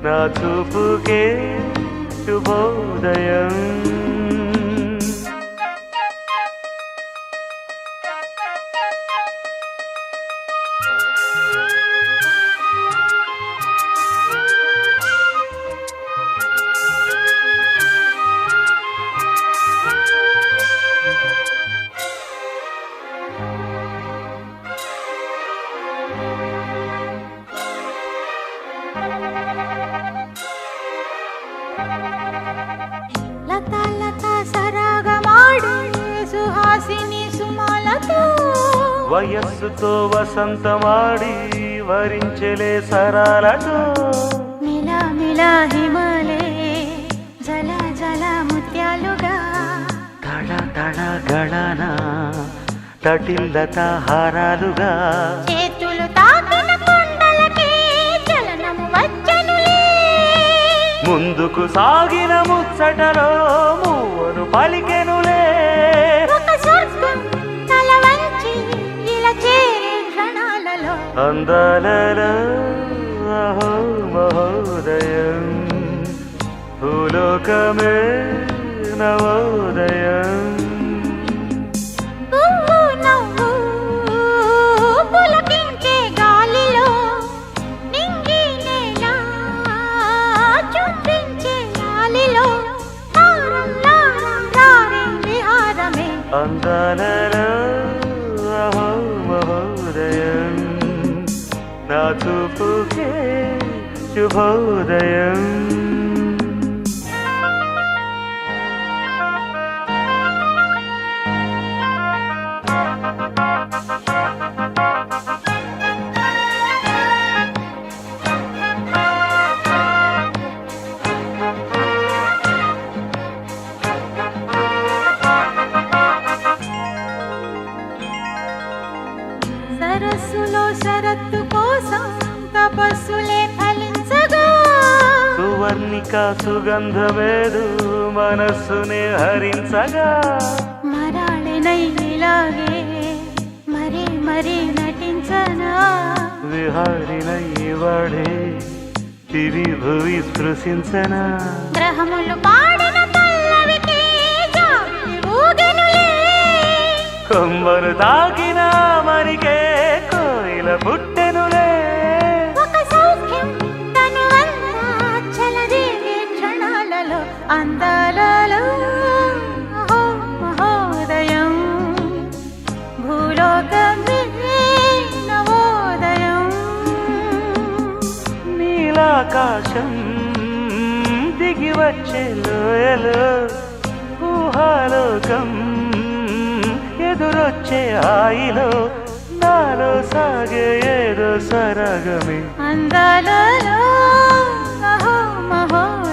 నా చూపుకే శుభోదయం. లతా లతా సరాగమాడే సుహాసిని సుమాలతో వయస్సుతో వసంతమాడి వరించలే సరాలతో మిలా మిలా హిమాలే జల జల ముత్యాలుగా తళ తళ గళన తటిల్లత హారాలుగా చేతులు తాకిన కొండలకే చలనము వచ్చనులే. ముందుకు సాగిన ముచ్చటలో మూవను పలికెనులే. ఒక స్వర్గం తల వంచి ఇలా చేరే క్షణాలలో అందాలలో అహో మహోదయం భూలోకమే నవోదయం. పువ్వు నవ్వు పులకించే గాలిలో నింగి నేల చుంబించే గాలిలో తారం లారం రారే విహారమే. అందాలలో అహో మహోదయం నా చూపుకే శుభోదయం. సరస్సులో శరత్తు కోసం తపస్సులే ఫలించగా సువర్ణిక సుగంధమేదు మనస్సునే హరించగా మరాళినై ఇలాగే మరీ మరీ నటించనా. విహారినై వాడే దివి భువి స్పృశించనా. గ్రహములు పాడిన పల్లవికి జాబిలి ఊగెనులే. కొమ్మను తాకిన మరికే కోయిల పుట్టెనులే. ఒక సౌఖ్యం తనువంతా చలదేవే క్షణాలలో అందాలలో అహో మహోదయం భూలోకమే నవోదయం. నీలాకాశం దిగి వచ్చే లోయలో ఊహాలోకం ఎదురొచ్చే హాయిలో నాలో సాగే ఏదో సరగమే. అందాలలో అహో మహోదయం.